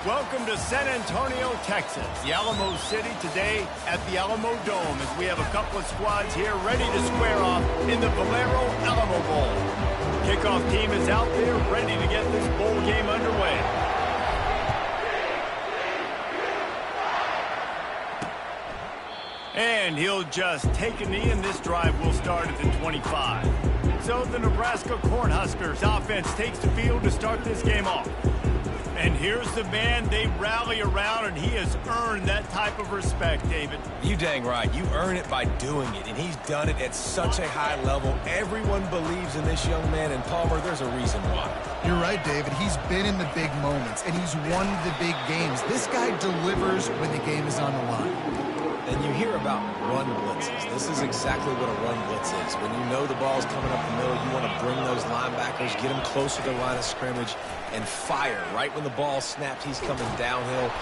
Welcome to San Antonio, Texas, the Alamo City today at the Alamo Dome as we have a couple of squads here ready to square off in the Valero Alamo Bowl. Kickoff team is out there ready to get this bowl game underway. And he'll just take a knee, and this drive will start at the 25. So the Nebraska Cornhuskers offense takes the field to start this game off. And here's the man they rally around, and he has earned that type of respect, David. You dang right. You earn it by doing it, and he's done it at such a high level. Everyone believes in this young man, and Palmer, there's a reason why. You're right, David. He's been in the big moments, and he's won the big games. This guy delivers when the game is on the line. And you hear about run blitzes. This is exactly what a run blitz is. When you know the ball's coming up the middle, you want to bring those linebackers, get them closer to the line of scrimmage, and fire. Right when the ball snaps, he's coming downhill.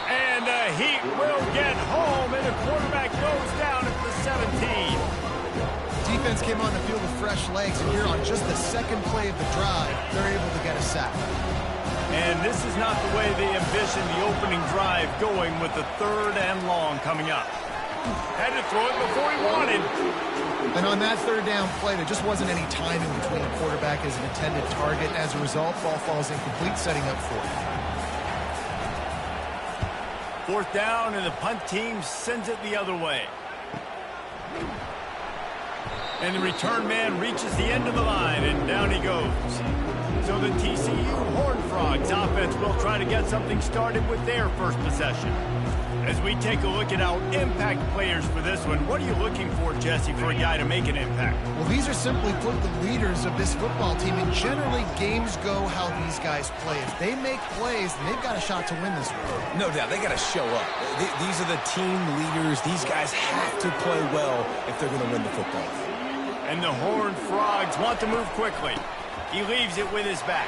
And he will get home, and the quarterback goes down at the 17. Defense came on the field with fresh legs, and here on just the second play of the drive, they're able to get a sack. And this is not the way they envisioned the opening drive going with the 3rd and long coming up. Had to throw it before he wanted. And on that 3rd down play, there just wasn't any timing between the quarterback and his intended target. As a result, ball falls incomplete, setting up 4th. 4th down, and the punt team sends it the other way. And the return man reaches the end of the line, and down he goes. So the TCU Horned Frogs offense will try to get something started with their first possession. As we take a look at our impact players for this one, what are you looking for, Jesse, for a guy to make an impact? Well, these are simply put the leaders of this football team, and generally games go how these guys play. If they make plays, then they've got a shot to win this one. No doubt, they got to show up. These are the team leaders. These guys have to play well if they're going to win the football. And the Horned Frogs want to move quickly. He leaves it with his back.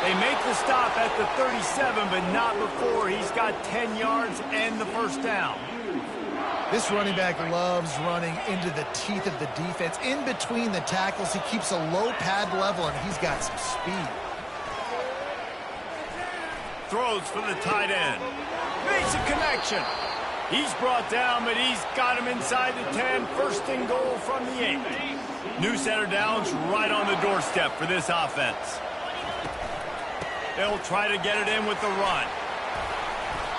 They make the stop at the 37, but not before he's got 10 yards and the first down. This running back loves running into the teeth of the defense. In between the tackles, he keeps a low pad level, and he's got some speed. Throws for the tight end. Makes a connection. He's brought down, but he's got him inside the 10. 1st and goal from the 8. New center downs right on the doorstep for this offense. They'll try to get it in with the run.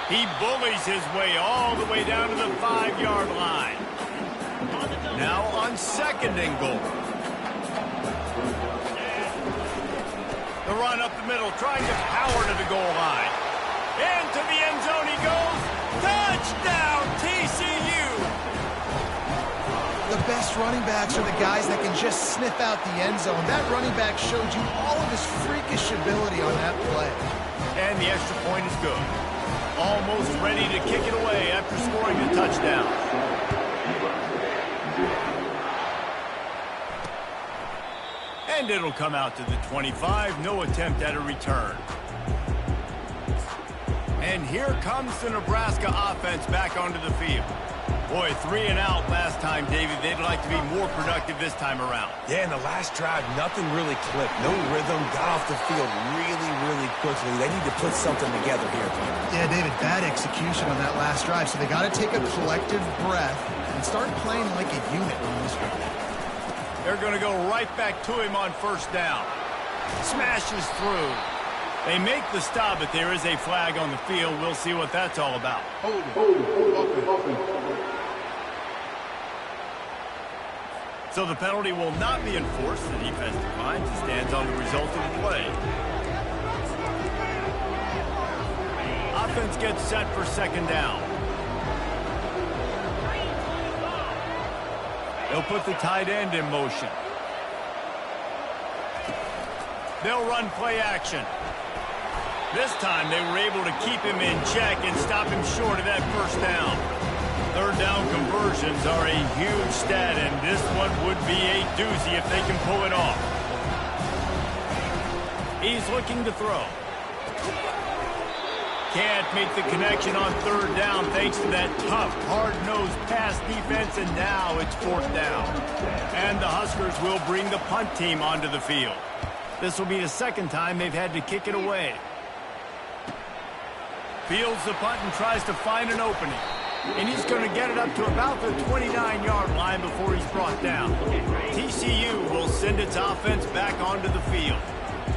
He bullies his way all the way down to the 5-yard line. Now on 2nd and goal. The run up the middle, trying to power to the goal line. Into the end zone he goes. Touchdown, TCU! The best running backs are the guys that can just sniff out the end zone. That running back showed you all of his freakish ability on that play. And the extra point is good. Almost ready to kick it away after scoring the touchdown. And it'll come out to the 25. No attempt at a return. And here comes the Nebraska offense back onto the field. Boy, 3 and out last time, David. They'd like to be more productive this time around. Yeah, in the last drive, nothing really clicked. No rhythm, got off the field really quickly. They need to put something together here. Yeah, David, bad execution on that last drive. So they got to take a collective breath and start playing like a unit on this one. They're going to go right back to him on 1st down. Smashes through. They make the stop, but there is a flag on the field. We'll see what that's all about. So the penalty will not be enforced. The defense declines and stands on the result of the play. Offense gets set for 2nd down. They'll put the tight end in motion. They'll run play action. This time they were able to keep him in check and stop him short of that 1st down. 3rd down conversions are a huge stat, and this one would be a doozy if they can pull it off. He's looking to throw. Can't make the connection on 3rd down thanks to that tough, hard-nosed pass defense, and now it's 4th down. And the Huskers will bring the punt team onto the field. This will be the 2nd time they've had to kick it away. Fields the punt and tries to find an opening. And he's going to get it up to about the 29-yard line before he's brought down. TCU will send its offense back onto the field.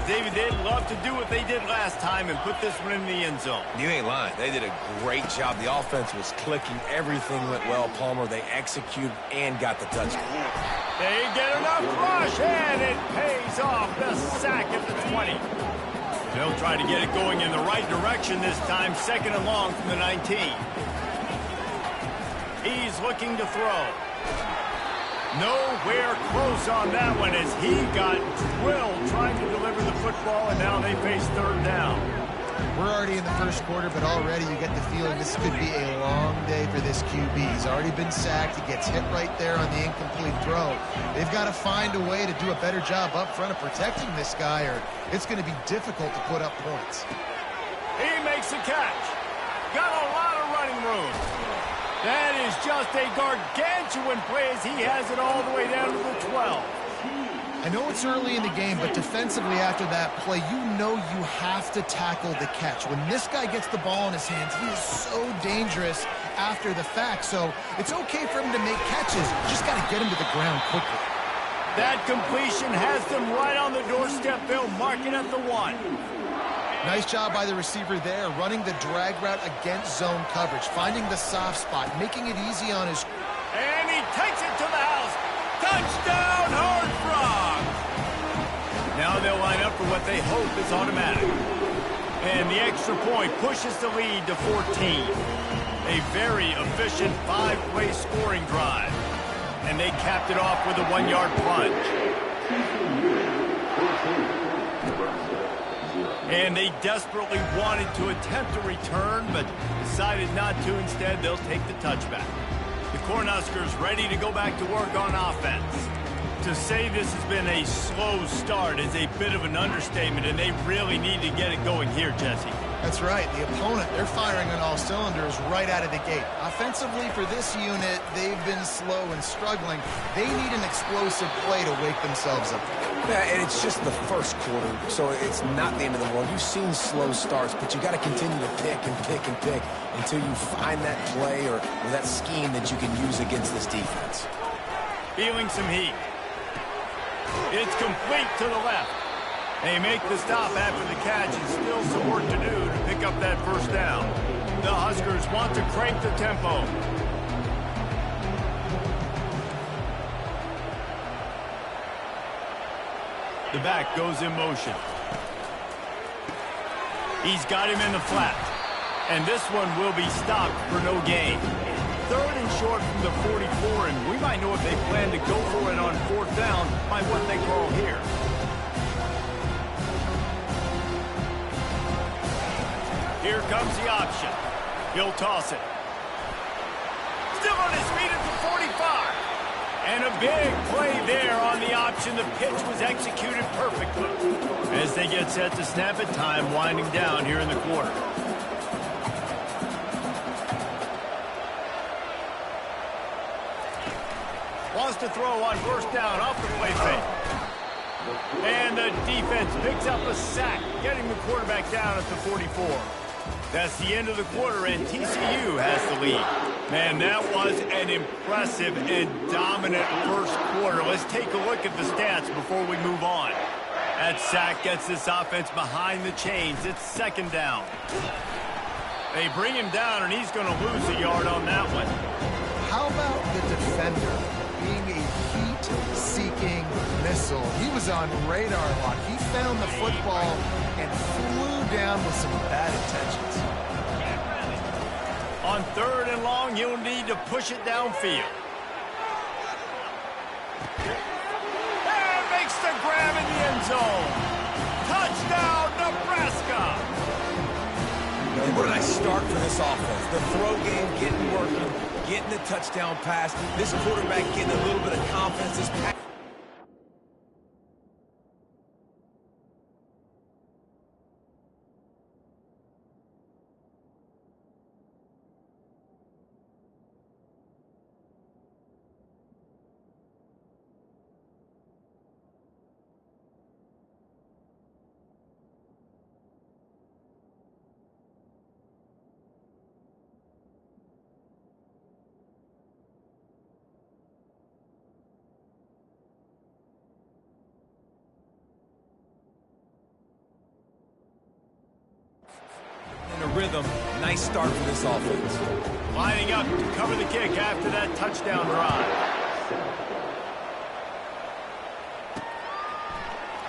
David, they'd love to do what they did last time and put this one in the end zone. You ain't lying. They did a great job. The offense was clicking. Everything went well, Palmer. They executed and got the touchdown. They get enough rush, and it pays off. The sack at the 20. They'll try to get it going in the right direction this time. 2nd and long from the 19. He's looking to throw. Nowhere close on that one as he got drilled trying to deliver the football, and now they face 3rd down. We're already in the first quarter, but already you get the feeling this could be a long day for this QB. He's already been sacked. He gets hit right there on the incomplete throw. They've got to find a way to do a better job up front of protecting this guy, or it's going to be difficult to put up points. He makes a catch. Got a lot of running room. That is just a gargantuan play as he has it all the way down to the 12. I know it's early in the game, but defensively after that play, you know you have to tackle the catch. When this guy gets the ball in his hands, he is so dangerous after the fact. So it's okay for him to make catches. You just got to get him to the ground quickly. That completion has them right on the doorstep. They'll mark it at the 1. Nice job by the receiver there, running the drag route against zone coverage, finding the soft spot, making it easy on his... And he takes it to the house. Touchdown, Horned Frogs! Now they'll line up for what they hope is automatic. And the extra point pushes the lead to 14. A very efficient 5-play scoring drive. And they capped it off with a 1-yard plunge. And they desperately wanted to attempt a return, but decided not to. Instead, they'll take the touchback. The Cornhuskers ready to go back to work on offense. To say this has been a slow start is a bit of an understatement, and they really need to get it going here, Jesse. That's right. The opponent, they're firing on all cylinders right out of the gate. Offensively, for this unit, they've been slow and struggling. They need an explosive play to wake themselves up. Yeah, and it's just the first quarter, so it's not the end of the world. You've seen slow starts, but you got to continue to pick and pick and pick until you find that play or that scheme that you can use against this defense. Feeling some heat. It's complete to the left. They make the stop after the catch, and still some work to do to pick up that first down. The Huskers want to crank the tempo. The back goes in motion. He's got him in the flat. And this one will be stopped for no gain. 3rd and short from the 44, and we might know if they plan to go for it on 4th down by what they call here. Here comes the option. He'll toss it. Still on his feet at the 45. And a big play there on the option. The pitch was executed perfectly. As they get set to snap it, time winding down here in the quarter. Wants to throw on 1st down off the play fake. And the defense picks up a sack, getting the quarterback down at the 44. That's the end of the quarter, and TCU has the lead. Man, that was an impressive and dominant first quarter. Let's take a look at the stats before we move on. That sack gets this offense behind the chains. It's 2nd down. They bring him down, and he's going to lose a yard on that one. How about the defender being a heat-seeking missile? He was on radar lock. He found the football and flew down with some bad intentions. On 3rd and long, you'll need to push it downfield. And makes the grab in the end zone. Touchdown, Nebraska! And what a nice start for this offense. The throw game getting working, getting the touchdown pass. This quarterback getting a little bit of confidence. This pass. rhythm. Nice start for this offense. Lining up to cover the kick after that touchdown drive.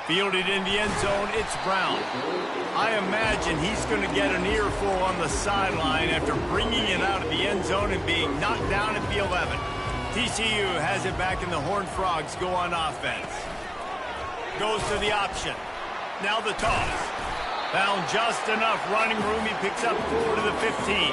Fielded in the end zone, it's Brown. I imagine he's going to get an earful on the sideline after bringing it out of the end zone and being knocked down at the 11. TCU has it back and the Horned Frogs go on offense. Goes to the option. Now the toss. Found just enough running room. He picks up 4 to the 15.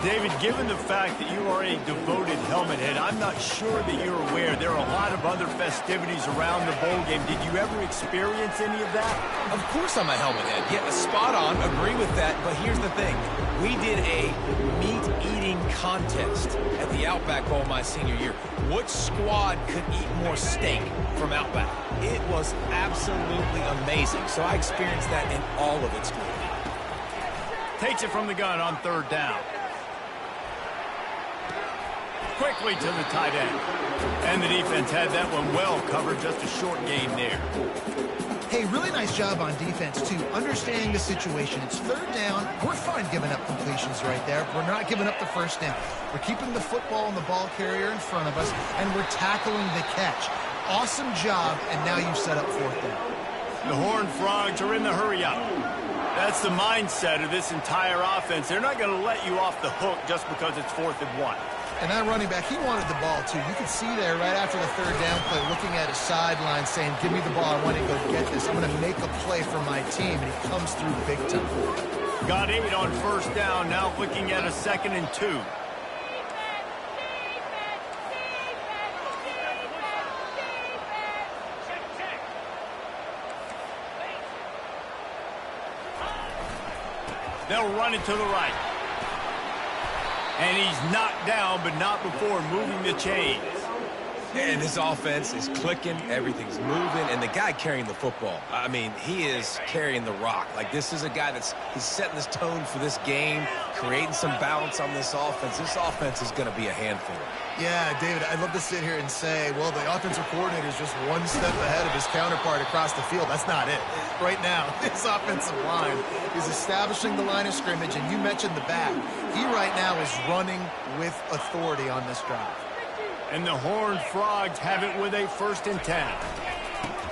David, given the fact that you are a devoted helmet head, I'm not sure that you're aware there are a lot of other festivities around the bowl game. Did you ever experience any of that? Of course I'm a helmet head. Yeah, spot on. Agree with that. But here's the thing. We did a meat-eating contest at the Outback Bowl my senior year. Which squad could eat more steak from Outback? It was absolutely amazing. So I experienced that in all of its glory. Takes it from the gun on 3rd down. Quickly to the tight end. And the defense had that one well covered. Just a short gain there. Hey, really nice job on defense, too. Understanding the situation. It's 3rd down. We're fine giving up completions right there. We're not giving up the 1st down. We're keeping the football and the ball carrier in front of us, and we're tackling the catch. Awesome job, and now you've set up 4th down. The Horned Frogs are in the hurry-up. That's the mindset of this entire offense. They're not going to let you off the hook just because it's 4th and 1. And that running back, he wanted the ball, too. You could see there right after the 3rd down play, looking at his sideline, saying, give me the ball, I want to go get this. I'm going to make a play for my team, and he comes through big time. Got 8 on 1st down, now looking at a 2nd and 2. They'll run it to the right. And he's knocked down, but not before moving the chains. And this offense is clicking, everything's moving, and the guy carrying the football, I mean, he is carrying the rock. Like, this is a guy he's setting this tone for this game, creating some balance on this offense. This offense is going to be a handful. Yeah, David, I'd love to sit here and say, well, the offensive coordinator is just one step ahead of his counterpart across the field. That's not it. Right now, this offensive line is establishing the line of scrimmage, and you mentioned the back. He right now is running with authority on this drive. And the Horned Frogs have it with a 1st and 10.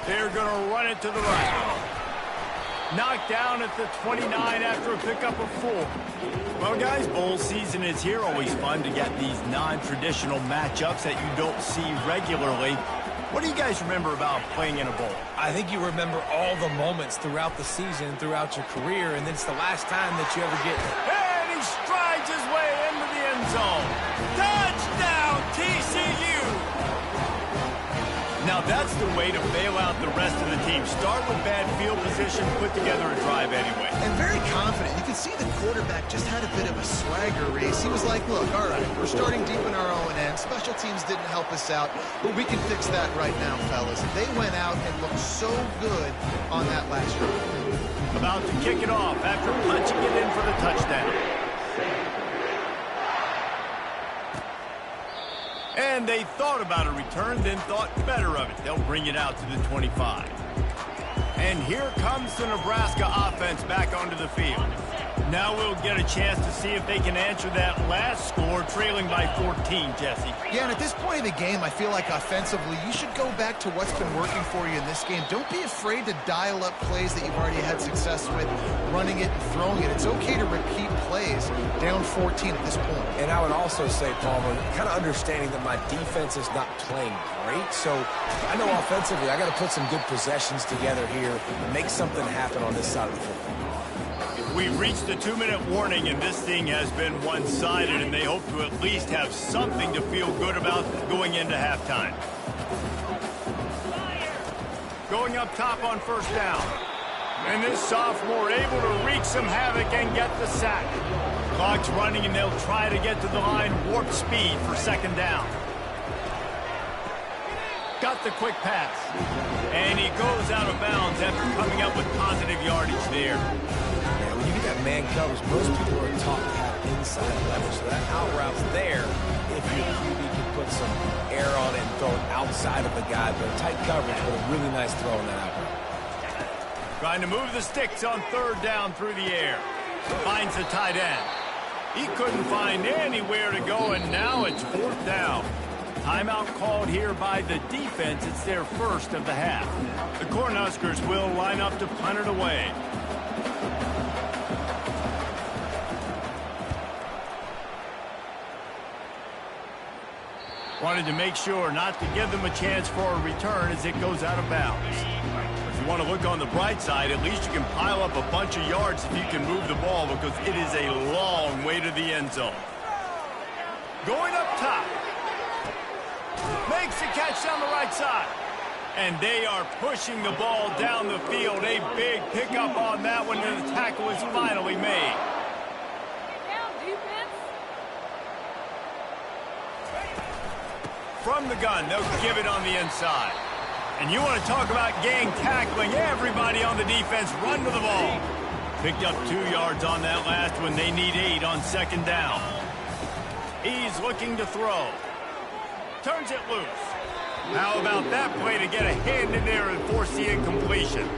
They're going to run it to the right. Knocked down at the 29 after a pickup of 4. Well, guys, bowl season is here. Always fun to get these non-traditional matchups that you don't see regularly. What do you guys remember about playing in a bowl? I think you remember all the moments throughout the season, throughout your career, and it's the last time that you ever get. And he strides his way into the end zone. Touchdown, TCU! Now that's the way to bail out the rest of the team. Start with bad field position, put together a drive anyway. And very confident. You can see the quarterback just had a bit of a swagger race. He was like, look, all right, we're starting deep in our own end. Special teams didn't help us out, but we can fix that right now, fellas. They went out and looked so good on that last drive. About to kick it off after punching it in for the touchdown. And they thought about a return, then thought better of it. They'll bring it out to the 25. And here comes the Nebraska offense back onto the field. Now we'll get a chance to see if they can answer that last score, trailing by 14, Jesse. Yeah, and at this point in the game, I feel like offensively, you should go back to what's been working for you in this game. Don't be afraid to dial up plays that you've already had success with, running it and throwing it. It's okay to repeat plays down 14 at this point. And I would also say, Palmer, kind of understanding that my defense is not playing great. So I know offensively, I got to put some good possessions together here and make something happen on this side of the football. We've reached the 2-minute warning, and this thing has been one-sided, and they hope to at least have something to feel good about going into halftime. Going up top on 1st down. And this sophomore able to wreak some havoc and get the sack. Clock's running, and they'll try to get to the line warp speed for 2nd down. Got the quick pass. And he goes out of bounds after coming up with positive yardage there. When you get that man coverage, most people are taught to have inside leverage. So that out route's there if your QB can put some air on it and throw it outside of the guy. But tight coverage, but a really nice throw on that out route. Trying to move the sticks on 3rd down through the air. Finds the tight end. He couldn't find anywhere to go, and now it's 4th down. Timeout called here by the defense. It's their first of the half. The Cornhuskers will line up to punt it away. Wanted to make sure not to give them a chance for a return as it goes out of bounds. If you want to look on the bright side, at least you can pile up a bunch of yards if you can move the ball, because it is a long way to the end zone. Going up top. Makes the catch down the right side. And they are pushing the ball down the field. A big pickup on that one, and the tackle is finally made. From the gun, they'll give it on the inside. And you want to talk about gang tackling. Everybody on the defense run to the ball. Picked up 2 yards on that last one. They need 8 on 2nd down. He's looking to throw. Turns it loose. How about that play to get a hand in there and force the incompletion?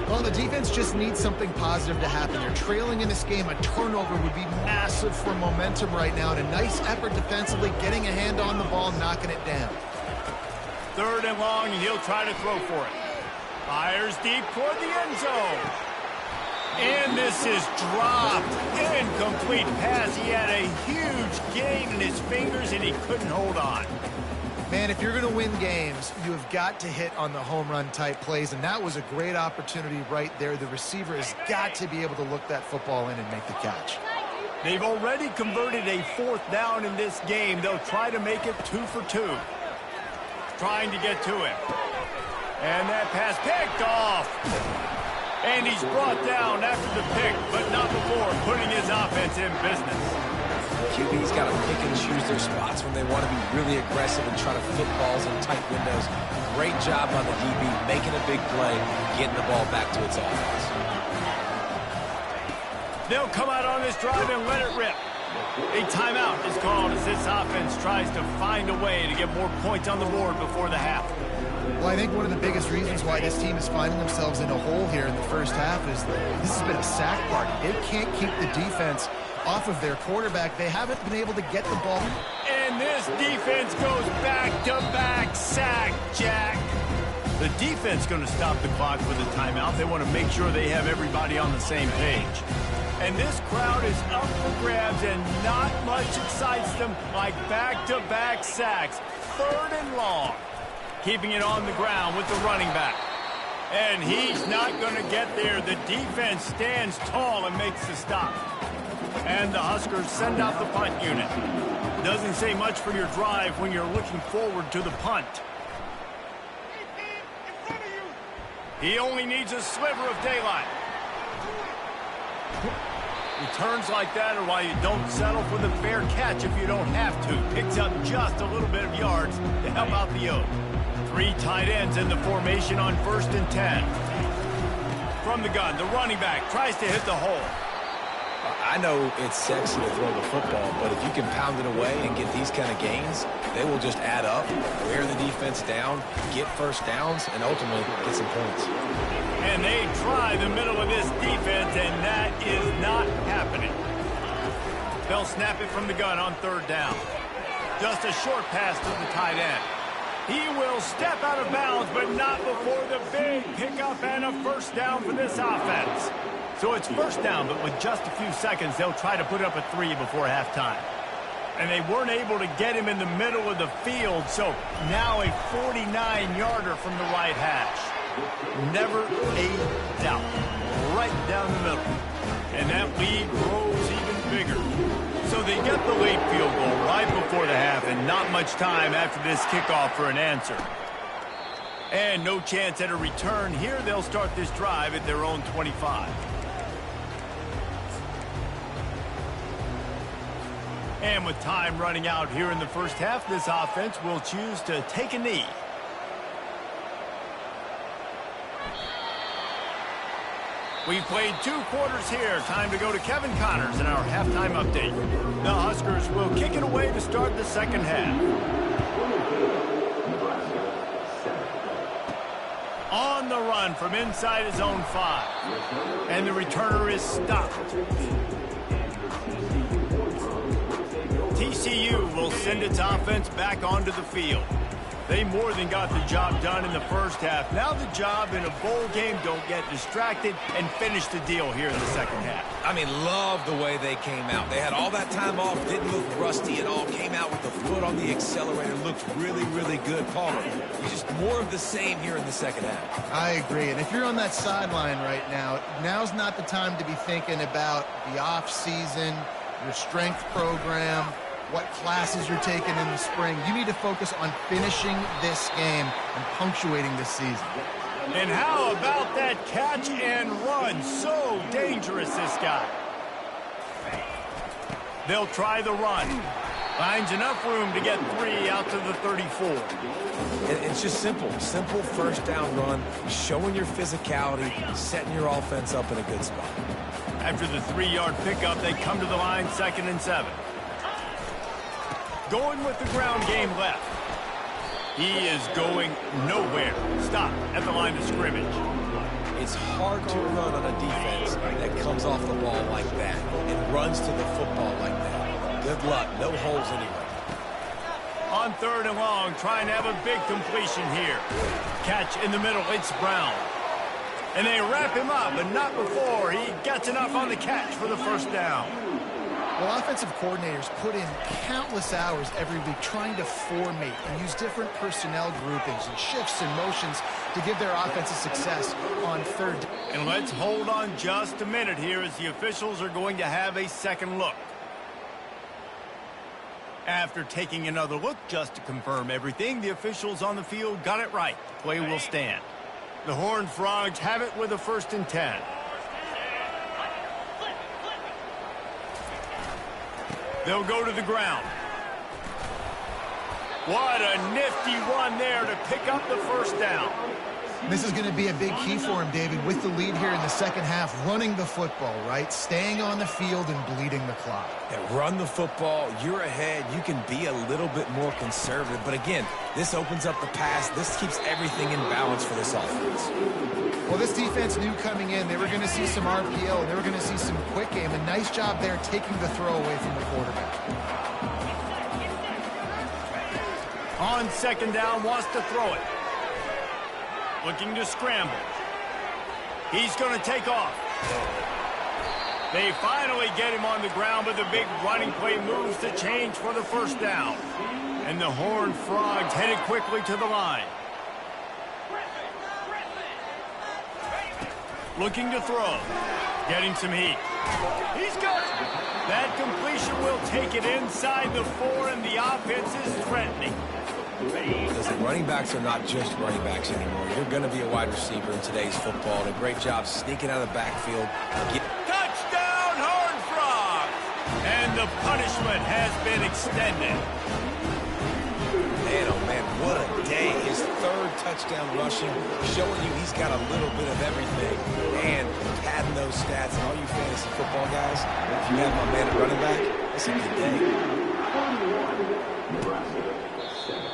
Well, the defense just needs something positive to happen. They're trailing in this game. A turnover would be massive for momentum right now. And a nice effort defensively, getting a hand on the ball, knocking it down. 3rd and long, and he'll try to throw for it. Fires deep toward the end zone. And this is dropped. Incomplete pass. He had a huge gain in his fingers, and he couldn't hold on. Man, if you're going to win games, you have got to hit on the home run type plays, and that was a great opportunity right there. The receiver has got to be able to look that football in and make the catch. They've already converted a 4th down in this game. They'll try to make it 2 for 2. Trying to get to him. And that pass picked off. And he's brought down after the pick, but not before putting his offense in business. QB's got to pick and choose their spots when they want to be really aggressive and try to fit balls in tight windows. Great job on the DB, making a big play, getting the ball back to its offense. They'll come out on this drive and let it rip. A timeout is called as this offense tries to find a way to get more points on the board before the half. Well, I think one of the biggest reasons why this team is finding themselves in a hole here in the first half is that this has been a sack party. They can't keep the defense off of their quarterback. They haven't been able to get the ball. And this defense goes back-to-back sack, Jack. The defense going to stop the clock with a timeout. They want to make sure they have everybody on the same page. And this crowd is up for grabs, and not much excites them like back-to-back sacks. 3rd and long. Keeping it on the ground with the running back. And he's not going to get there. The defense stands tall and makes the stop. And the Huskers send out the punt unit. Doesn't say much for your drive when you're looking forward to the punt. He only needs a sliver of daylight. Returns like that are why you don't settle for the fair catch if you don't have to. Picks up just a little bit of yards to help out the Oak. 3 tight ends in the formation on 1st and 10. From the gun, the running back tries to hit the hole. I know it's sexy to throw the football, but if you can pound it away and get these kind of gains, they will just add up, wear the defense down, get 1st downs, and ultimately get some points. And they try the middle of this defense, and that is not happening. They'll snap it from the gun on 3rd down. Just a short pass to the tight end. He will step out of bounds, but not before the big pickup and a 1st down for this offense. So it's 1st down, but with just a few seconds, they'll try to put up a 3 before halftime. And they weren't able to get him in the middle of the field, so now a 49-yarder from the right hash. Never a doubt. Right down the middle. And that lead grows even bigger. So they get the late field goal right before the half, and not much time after this kickoff for an answer. And no chance at a return here. They'll start this drive at their own 25. And with time running out here in the first half, this offense will choose to take a knee. We've played 2 quarters here. Time to go to Kevin Connors in our halftime update. The Huskers will kick it away to start the second half. On the run, run from inside his own 5. And the returner is stopped. TCU will send its offense back onto the field. They more than got the job done in the first half. Now the job in a bowl game, don't get distracted and finish the deal here in the second half. I mean, love the way they came out. They had all that time off, didn't look rusty at all, came out with the foot on the accelerator, looked really, really good. Palmer, just more of the same here in the second half. I agree. And if you're on that sideline right now, now's not the time to be thinking about the off season, your strength program, what classes you're taking in the spring. You need to focus on finishing this game and punctuating this season. And how about that catch and run? So dangerous, this guy. They'll try the run. Finds enough room to get 3 out to the 34. It's just simple. Simple first down run, showing your physicality, setting your offense up in a good spot. After the 3-yard pickup, they come to the line, 2nd and 7. Going with the ground game left. He is going nowhere. Stop at the line of scrimmage. It's hard to run on a defense that comes off the ball like that and runs to the football like that. Good luck. No holes anywhere. On 3rd and long, trying to have a big completion here. Catch in the middle. It's Brown. And they wrap him up, but not before he gets enough on the catch for the first down. Well, offensive coordinators put in countless hours every week trying to formate and use different personnel groupings and shifts and motions to give their offense a success on 3rd. And let's hold on just a minute here as the officials are going to have a second look. After taking another look just to confirm everything, the officials on the field got it right. Play will stand. The Horned Frogs have it with a 1st and 10. They'll go to the ground. What a nifty run there to pick up the first down. This is going to be a big key for him, David, with the lead here in the second half, running the football, right? Staying on the field and bleeding the clock. Yeah, run the football. You're ahead. You can be a little bit more conservative. But again, this opens up the pass. This keeps everything in balance for this offense. Well, this defense knew coming in they were going to see some RPO, and they were going to see some quick game. A nice job there taking the throw away from the quarterback. On 2nd down, wants to throw it. Looking to scramble. He's going to take off. They finally get him on the ground, but the big running play moves the change for the first down. And the Horned Frogs headed quickly to the line. Looking to throw. Getting some heat. He's got it. That completion will take it inside the 4, and the offense is threatening. Listen, running backs are not just running backs anymore. You're going to be a wide receiver in today's football. And a great job sneaking out of the backfield. Touchdown, Horned Frogs! And the punishment has been extended. Man, oh man, what a day. His 3rd touchdown rushing, showing you he's got a little bit of everything. And padding those stats. And all you fantasy football guys, if you have my man at running back, it's a good day.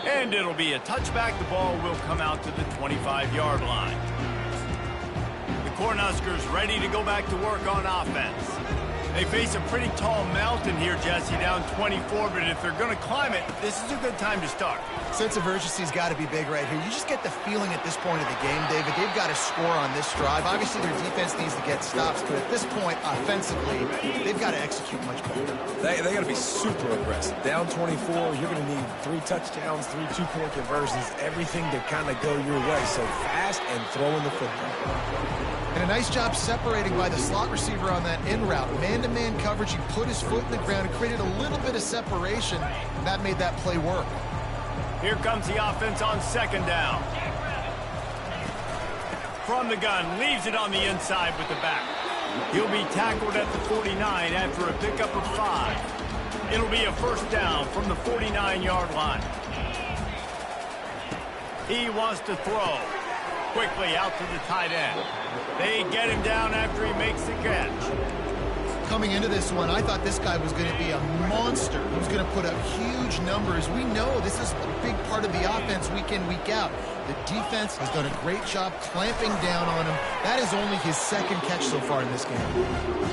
And it'll be a touchback. The ball will come out to the 25-yard line. The Cornhuskers ready to go back to work on offense. They face a pretty tall mountain here, Jesse, down 24, but if they're going to climb it, this is a good time to start. Sense of urgency's got to be big right here. You just get the feeling at this point of the game, David, they've got to score on this drive. Obviously, their defense needs to get stops, but at this point, offensively, they've got to execute much better. They got to be super aggressive. Down 24, you're going to need 3 touchdowns, 3 two-point conversions, everything to kind of go your way. So fast and throwing the football. And a nice job separating by the slot receiver on that in route. Man-to-man coverage, he put his foot in the ground and created a little bit of separation, and that made that play work. Here comes the offense on 2nd down. From the gun, leaves it on the inside with the back. He'll be tackled at the 49 after a pickup of 5. It'll be a first down from the 49-yard line. He wants to throw. Quickly out to the tight end. They get him down after he makes the catch. coming into this one, I thought this guy was going to be a monster. He was going to put up huge numbers. We know this is a big part of the offense week in, week out. The defense has done a great job clamping down on him. That is only his second catch so far in this game.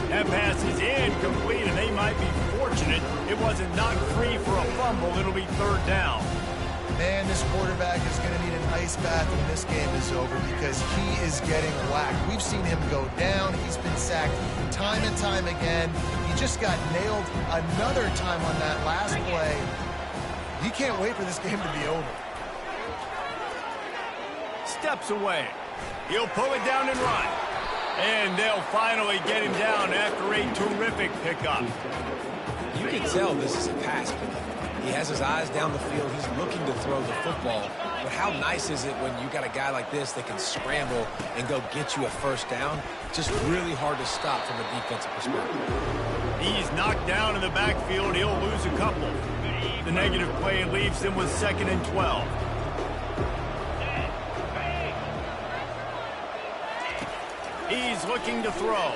That pass is incomplete, and they might be fortunate it wasn't knocked free for a fumble. It'll be third down. Man, this quarterback is going to need an ice bath when this game is over because he is getting whacked. We've seen him go down. He's been sacked time and time again. He just got nailed another time on that last play. He can't wait for this game to be over. Steps away. He'll pull it down and run. And they'll finally get him down after a terrific pickup. You can tell this is a pass pickup. He has his eyes down the field. He's looking to throw the football. But how nice is it when you got a guy like this that can scramble and go get you a first down? Just really hard to stop from a defensive perspective. He's knocked down in the backfield. He'll lose a couple. The negative play leaves him with 2nd and 12. He's looking to throw.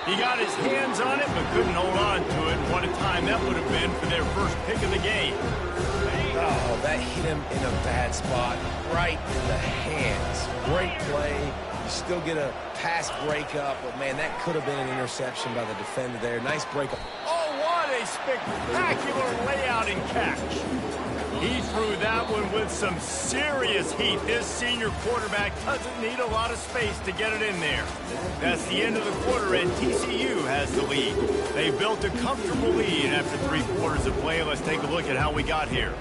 He got his hands on it, but couldn't hold on to it. What a time that would have been for their first pick of the game. Oh, that hit him in a bad spot, right in the hands. Great play. You still get a pass breakup, but, man, that could have been an interception by the defender there. Nice breakup. Oh, what a spectacular layout and catch. He threw that one with some serious heat. This senior quarterback doesn't need a lot of space to get it in there. That's the end of the quarter, and TCU has the lead. They built a comfortable lead after 3 quarters of play. Let's take a look at how we got here.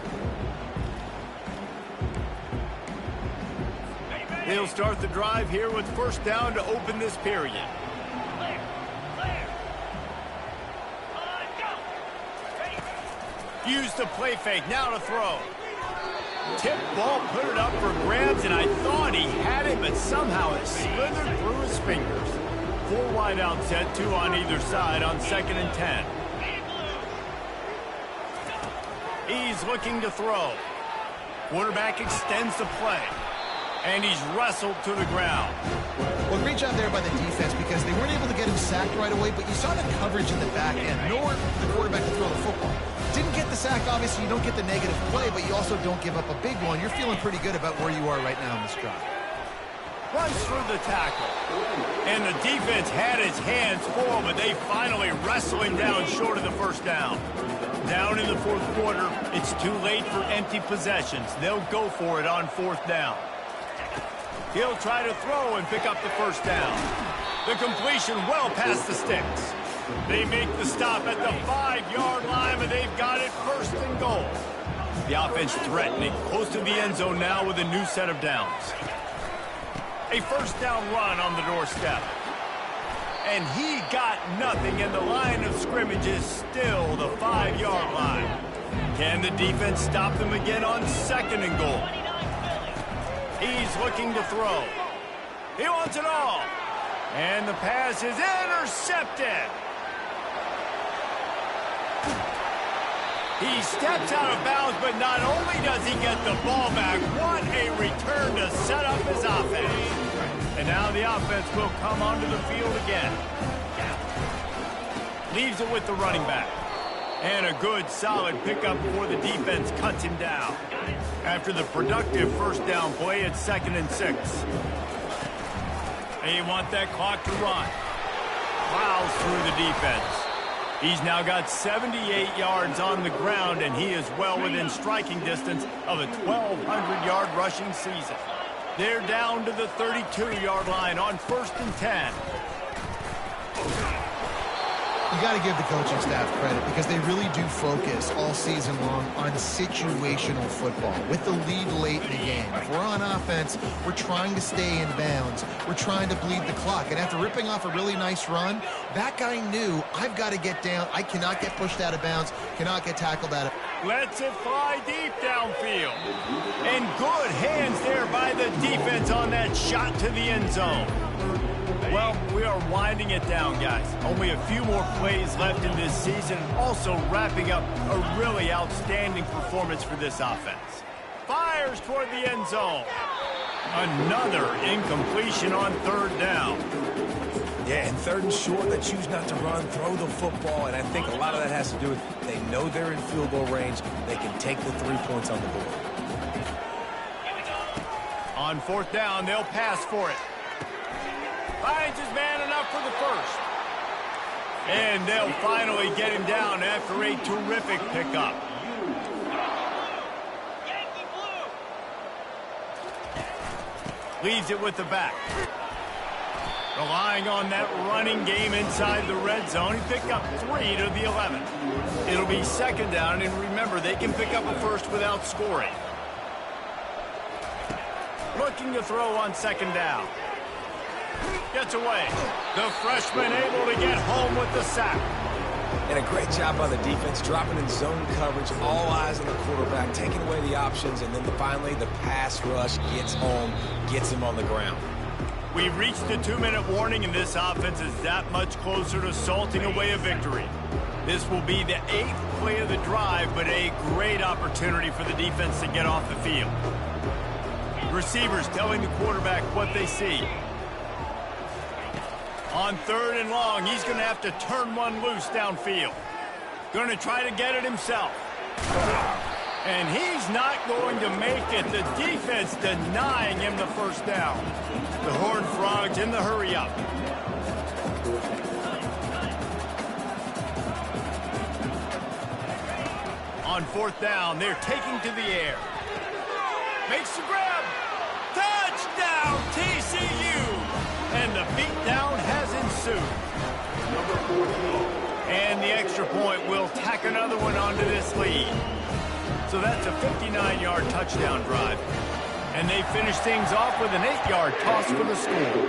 They'll start the drive here with first down to open this period. Use the play fake, now to throw. Tip ball, put it up for grabs, and I thought he had it, but somehow it slithered through his fingers. 4 wide out set, 2 on either side on 2nd and 10. He's looking to throw. Quarterback extends the play, and he's wrestled to the ground. Well, great job there by the defense because they weren't able to get him sacked right away, but you saw the coverage in the back end. Nowhere for the quarterback to throw the football. Didn't get the sack, obviously. You don't get the negative play, but you also don't give up a big one. You're feeling pretty good about where you are right now in this drive. Runs through the tackle. And the defense had his hands full, but they finally wrestle him down short of the first down. Down in the 4th quarter, it's too late for empty possessions. They'll go for it on 4th down. He'll try to throw and pick up the first down. The completion well past the sticks. They make the stop at the 5-yard line, but they've got it 1st and goal. The offense threatening close to the end zone now with a new set of downs. A first down run on the doorstep. And he got nothing, and the line of scrimmage is still the 5-yard line. Can the defense stop them again on 2nd and goal? He's looking to throw. He wants it all. And the pass is intercepted. He steps out of bounds, but not only does he get the ball back, what a return to set up his offense. And now the offense will come onto the field again. Leaves it with the running back. And a good, solid pickup before the defense cuts him down. After the productive first down play, it's 2nd and 6. They want that clock to run. Plows through the defense. He's now got 78 yards on the ground, and he is well within striking distance of a 1,200-yard rushing season. They're down to the 32-yard line on 1st and 10. You got to give the coaching staff credit because they really do focus all season long on situational football. With the lead late in the game, if we're on offense, we're trying to stay in bounds. We're trying to bleed the clock. And after ripping off a really nice run, that guy knew, I've got to get down. I cannot get pushed out of bounds, cannot get tackled out of bounds. Lets it fly deep downfield. And good hands there by the defense on that shot to the end zone. Well, we are winding it down, guys. Only a few more plays left in this season. Also wrapping up a really outstanding performance for this offense. Fires toward the end zone. Another incompletion on 3rd down. Yeah, and third and short, they choose not to run, throw the football, and I think a lot of that has to do with they know they're in field goal range. They can take the 3 points on the board. On fourth down, they'll pass for it. Finds his man enough for the first. And they'll finally get him down after a terrific pickup. Leaves it with the back. Relying on that running game inside the red zone. He picked up 3 to the 11. It'll be second down, and remember, they can pick up a first without scoring. Looking to throw on second down. Gets away. The freshman able to get home with the sack. And a great job by the defense, dropping in zone coverage, all eyes on the quarterback, taking away the options, and then finally the pass rush gets home, gets him on the ground. We've reached the 2-minute warning, and this offense is that much closer to salting away a victory. This will be the 8th play of the drive, but a great opportunity for the defense to get off the field. Receivers telling the quarterback what they see. On third and long, he's going to have to turn one loose downfield. Going to try to get it himself. And he's not going to make it. The defense denying him the first down. The Horned Frogs in the hurry-up. On fourth down, they're taking to the air. Makes the grab. Touchdown, TCU! And the beatdown has ensued. And the extra point will tack another one onto this lead. So that's a 59-yard touchdown drive. And they finish things off with an 8-yard toss for the score.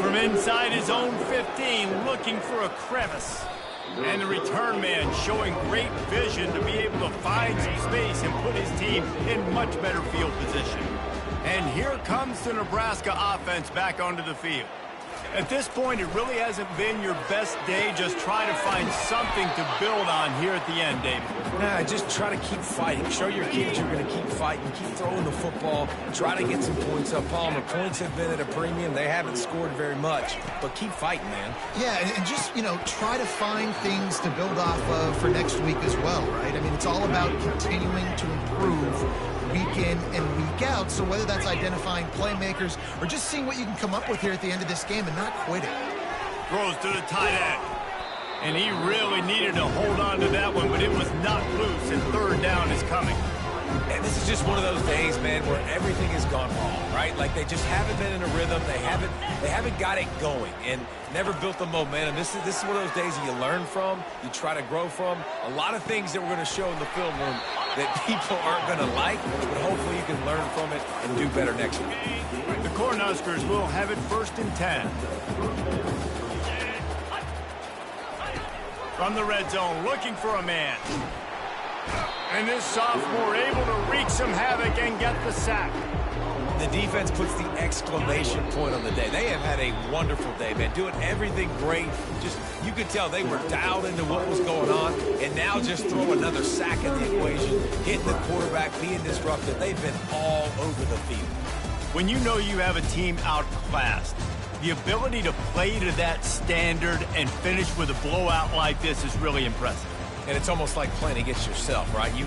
From inside his own 15, looking for a crevice. And the return man showing great vision to be able to find some space and put his team in much better field position. And here comes the Nebraska offense back onto the field. At this point, it really hasn't been your best day. Just try to find something to build on here at the end, David. Nah, just try to keep fighting. Show your kids you're going to keep fighting. Keep throwing the football. Try to get some points up. Palmer, points have been at a premium. They haven't scored very much, but keep fighting, man. Yeah, and just, try to find things to build off of for next week as well, right? I mean, it's all about continuing to improve week in and week out. So whether that's identifying playmakers or just seeing what you can come up with here at the end of this game and not quitting. Throws to the tight end. And he really needed to hold on to that one, but it was not loose, and third down is coming. And this is just one of those days, man, where everything has gone wrong, right? Like they just haven't been in a rhythm. They haven't got it going and never built the momentum. This is one of those days that you learn from, you try to grow from. A lot of things that we're going to show in the film room that people aren't going to like, but hopefully you can learn from it and do better next week. The Cornhuskers will have it 1st and 10. From the red zone, looking for a man. And this sophomore able to wreak some havoc and get the sack. The defense puts the exclamation point on the day. They have had a wonderful day, man. Doing everything great. Just, you could tell they were dialed into what was going on. And now just throw another sack in the equation. Hitting the quarterback, being disruptive. They've been all over the field. When you know you have a team outclassed, the ability to play to that standard and finish with a blowout like this is really impressive. And it's almost like playing against yourself, right? You